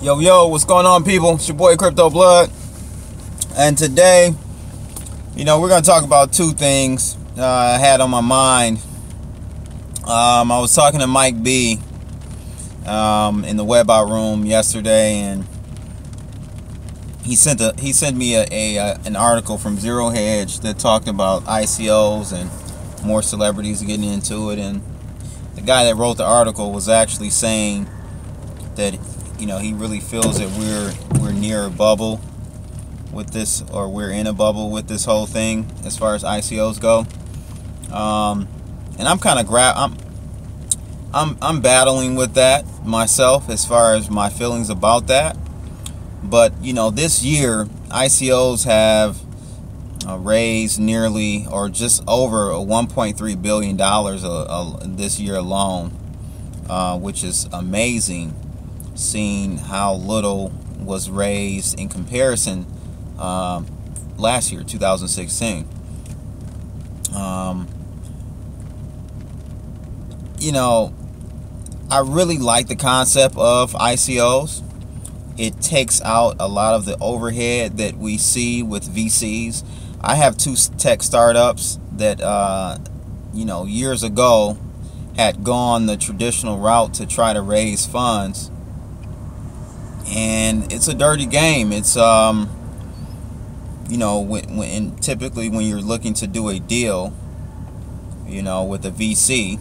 Yo, what's going on, people? It's your boy Crypto Blood, and today, we're gonna talk about two things I had on my mind. I was talking to Mike B in the Webbot room yesterday, and he sent me an article from Zero Hedge that talked about ICOs and more celebrities getting into it. And the guy that wrote the article was actually saying that he really feels that we're near a bubble with this, or we're in a bubble with this whole thing as far as ICOs go. And I'm kind of I'm battling with that myself as far as my feelings about that. But this year ICOs have raised nearly, or just over, $1.3 billion this year alone, which is amazing, seeing how little was raised in comparison last year, 2016. I really like the concept of ICOs. It takes out a lot of the overhead that we see with VCs. I have two tech startups that years ago had gone the traditional route to try to raise funds, and it's a dirty game. It's typically when you're looking to do a deal with a VC,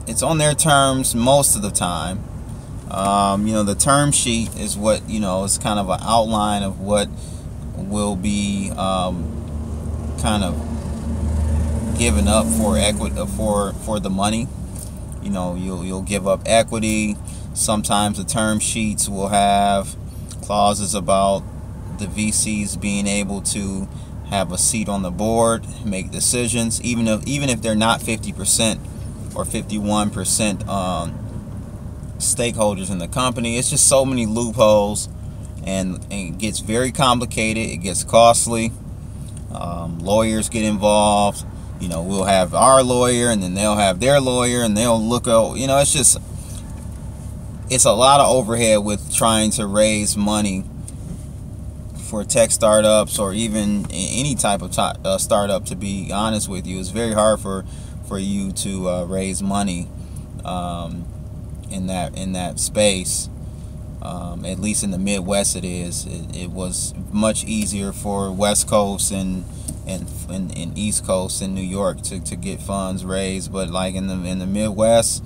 it's on their terms most of the time. The term sheet is what is kind of an outline of what will be kind of given up for equity, for the money. You'll give up equity. Sometimes the term sheets will have clauses about the VCs being able to have a seat on the board, make decisions, even if they're not 50% or 51% stakeholders in the company. It's just so many loopholes, and it gets very complicated. It gets costly. Lawyers get involved. We'll have our lawyer, and then they'll have their lawyer, and they'll look at, it's a lot of overhead with trying to raise money for tech startups, or even any type of startup. To be honest with you, it's very hard for you to raise money in that space. At least in the Midwest, it is. It was much easier for West Coast and East Coast and New York to get funds raised, but like in the Midwest,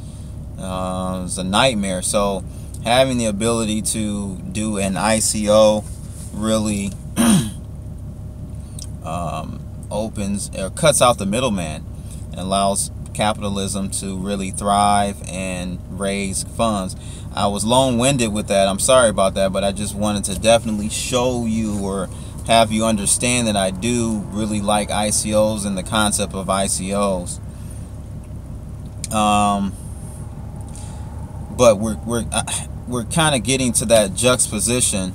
it's a nightmare. So having the ability to do an ICO really opens, or cuts out the middleman, and allows capitalism to really thrive and raise funds. I was long-winded with that. I'm sorry about that, but I just wanted to definitely show you, or have you understand, that I do really like ICOs and the concept of ICOs. But we're kind of getting to that juxtaposition,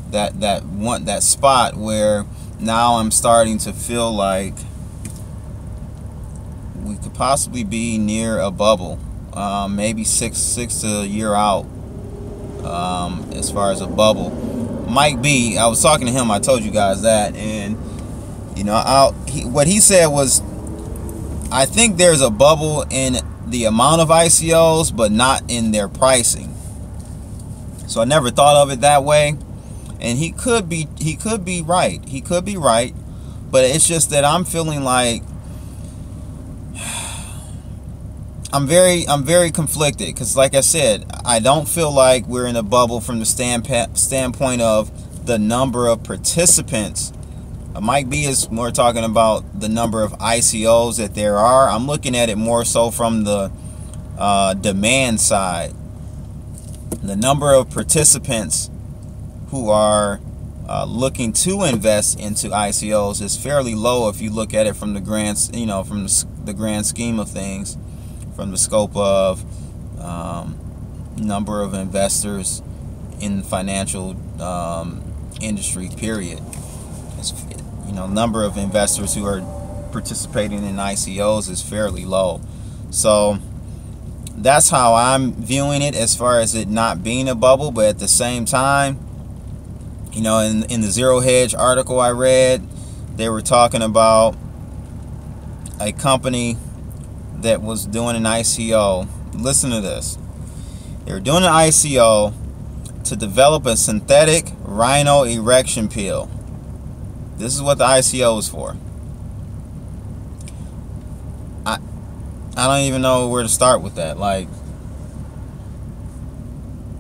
that spot where now I'm starting to feel like we could possibly be near a bubble, maybe six to a year out, as far as a bubble. Mike B, I was talking to him, I told you guys that, and what he said was, I think there's a bubble in the amount of ICOs, but not in their pricing. So I never thought of it that way, and he could be right. He could be right, but it's just that I'm feeling like I'm very conflicted, because like I said, I don't feel like we're in a bubble from the standpoint of the number of participants. Mike B is more talking about the number of ICOs that there are. I'm looking at it more so from the demand side. The number of participants who are looking to invest into ICOs is fairly low if you look at it from the grand, from the grand scheme of things, from the scope of number of investors in the financial industry, period. Number of investors who are participating in ICOs is fairly low. So that's how I'm viewing it, as far as it not being a bubble. But at the same time, you know, in the Zero Hedge article I read, they were talking about a company that was doing an ICO. Listen to this. They were doing an ICO to develop a synthetic rhino erection peel. This is what the ICO is for. I don't even know where to start with that. Like,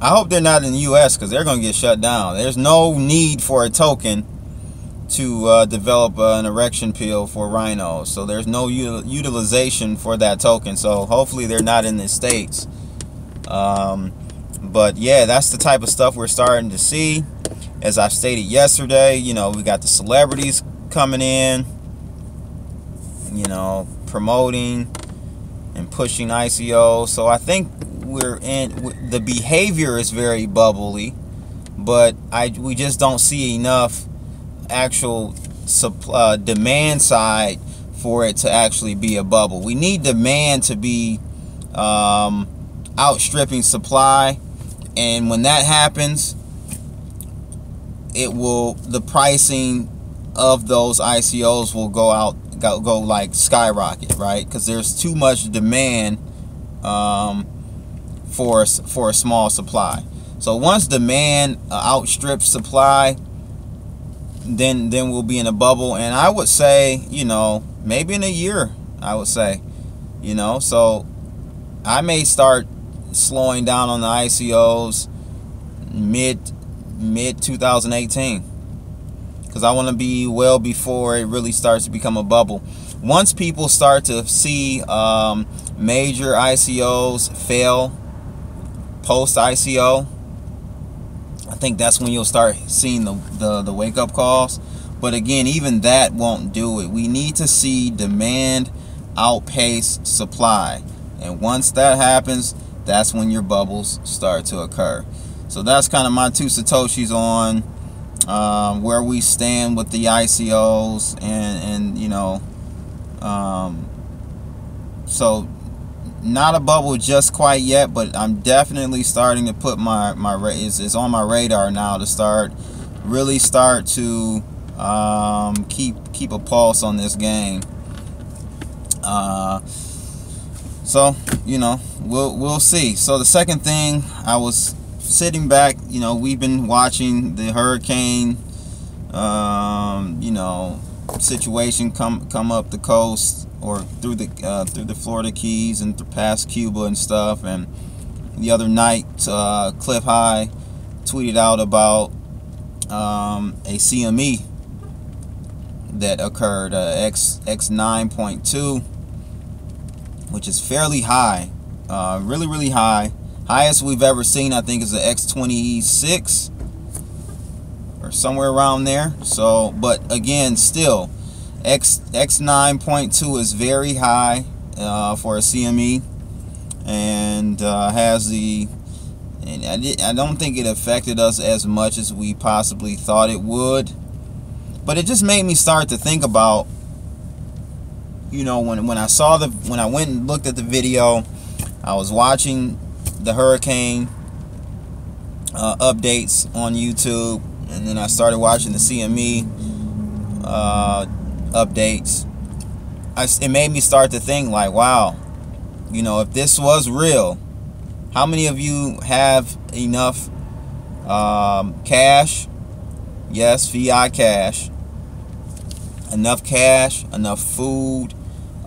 I hope they're not in the US, because they're going to get shut down. There's no need for a token to develop an erection peel for rhinos. So there's no utilization for that token. So hopefully they're not in the States. But yeah, that's the type of stuff we're starting to see. As I stated yesterday, you know, we got the celebrities coming in, you know, promoting and pushing ICO. So I think we're in, the behavior is very bubbly, but we just don't see enough actual demand side for it to actually be a bubble. We need demand to be outstripping supply, and when that happens, the pricing of those ICOs will go like skyrocket, right? Because there's too much demand for a small supply. So once demand outstrips supply, then we'll be in a bubble. And I would say, you know, maybe in a year, I would say, you know, so I may start slowing down on the ICOs mid 2018, because I want to be well before it really starts to become a bubble. Once people start to see major ICOs fail post ICO, I think that's when you'll start seeing the wake-up calls. But again, even that won't do it. We need to see demand outpace supply, and once that happens, that's when your bubbles start to occur. So that's kind of my 2 satoshis on where we stand with the ICOs, and you know, so not a bubble just quite yet, but I'm definitely starting to put it's on my radar now to really start to keep a pulse on this game. So you know, we'll see. So the second thing, I was sitting back, you know, we've been watching the hurricane you know, situation come up the coast, or through the Florida Keys and past Cuba and stuff. And the other night, Clif tweeted out about a CME that occurred, X 9.2, which is fairly high, really high. Highest we've ever seen, I think, is the X26 or somewhere around there. So, but again, still, X 9.2 is very high for a CME, and has the. And I don't think it affected us as much as we possibly thought it would. But it just made me start to think about, you know, when I went and looked at the video, I was watching the hurricane updates on YouTube, and then I started watching the CME updates. It made me start to think, like, wow, you know, if this was real, how many of you have enough cash? Yes, fiat cash. Enough cash, enough food,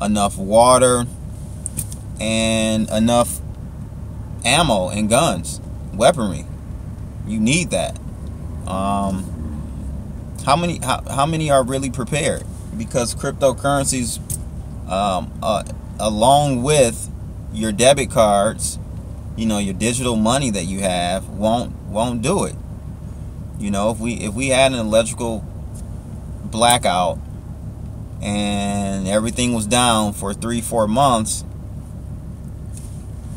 enough water, and enough ammo and guns, weaponry. You need that. How many are really prepared? Because cryptocurrencies, along with your debit cards, you know, your digital money that you have, won't do it. You know, if we had an electrical blackout and everything was down for 3-4 months,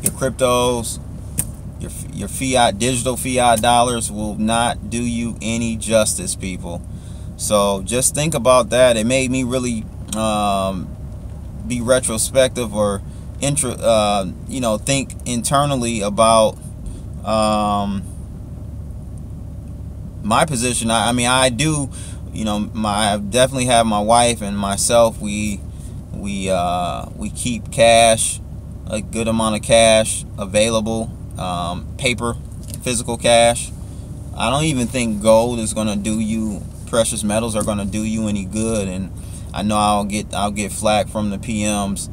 your cryptos, your fiat, digital fiat dollars will not do you any justice, people. So just think about that. It made me really be retrospective, or think internally about my position. I mean, I do, I definitely have my wife and myself. We keep cash, a good amount of cash available, paper, physical cash. I don't even think gold is going to do you, precious metals are going to do you any good. And I know I'll get flack from the PMs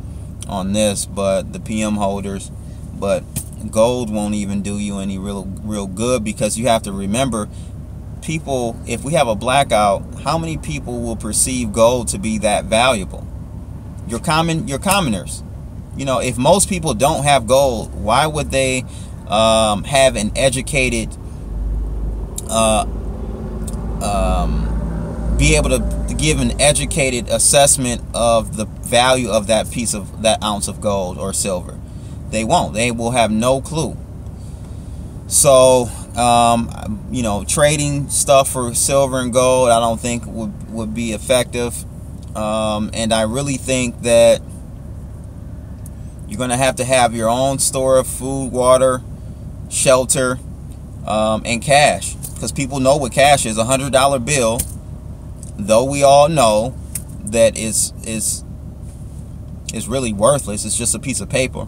on this, but the PM holders, but gold won't even do you any real good, because you have to remember, people, if we have a blackout, how many people will perceive gold to be that valuable? Your commoners. If most people don't have gold, why would they have an educated be able to give an educated assessment of the value of that ounce of gold or silver? They won't. They will have no clue. So trading stuff for silver and gold, I don't think would be effective. And I really think that you're going to have your own store of food, water, shelter, and cash, because people know what cash is. $100 bill, though we all know that is really worthless. It's just a piece of paper.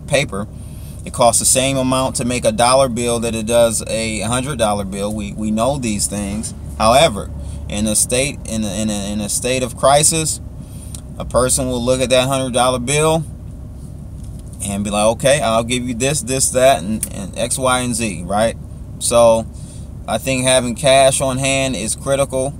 It costs the same amount to make a dollar bill that it does a $100 bill. We know these things. However, in a state of crisis, a person will look at that $100 bill and be like, okay, I'll give you this, that, and X, Y, and Z, right? So I think having cash on hand is critical.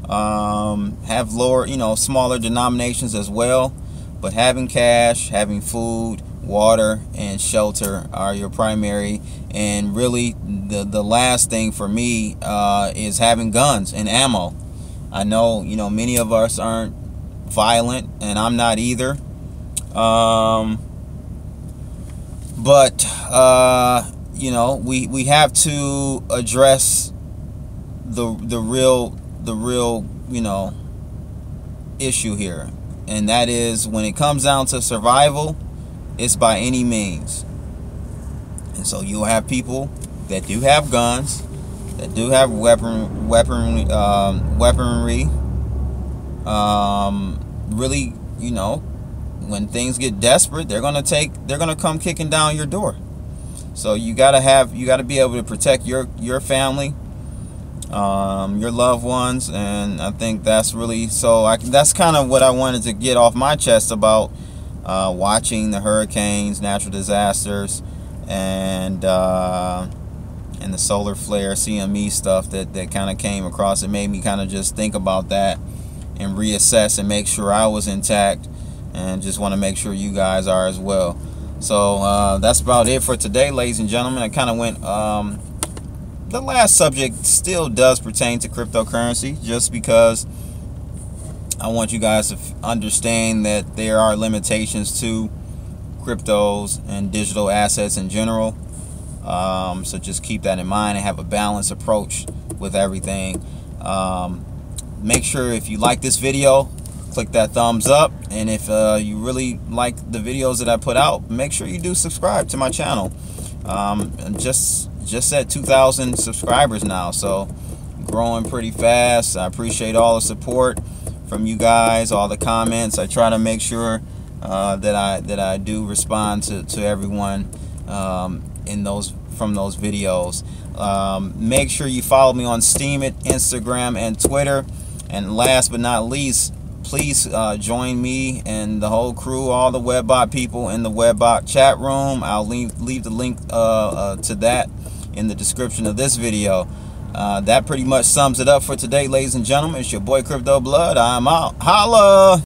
Have lower, smaller denominations as well, but having cash, having food, water, and shelter are your primary. And really the last thing for me is having guns and ammo. I know, many of us aren't violent, and I'm not either. But we have to address the real issue here, and that is, when it comes down to survival, it's by any means. And so you'll have people that do have guns, that do have weaponry. Really, when things get desperate, they're gonna come kicking down your door. So you gotta be able to protect your family, your loved ones. And I think that's really, that's kind of what I wanted to get off my chest about watching the hurricanes, natural disasters, and the solar flare CME stuff that kind of came across. It made me kind of just think about that and reassess and make sure I was intact, and just want to make sure you guys are as well. So that's about it for today, ladies and gentlemen. I kind of went, the last subject still does pertain to cryptocurrency, just because I want you guys to understand that there are limitations to cryptos and digital assets in general. So just keep that in mind and have a balanced approach with everything. Make sure, if you like this video, click that thumbs up, and if you really like the videos that I put out, make sure you do subscribe to my channel. I'm just at 2,000 subscribers now, so growing pretty fast. I appreciate all the support from you guys, all the comments. I try to make sure that I do respond to everyone from those videos. Make sure you follow me on Steemit, Instagram, and Twitter. And last but not least, please join me and the whole crew, all the Webbot people in the Webbot chat room. I'll leave the link to that in the description of this video. That pretty much sums it up for today, ladies and gentlemen. It's your boy Crypto Blood. I'm out. Holla!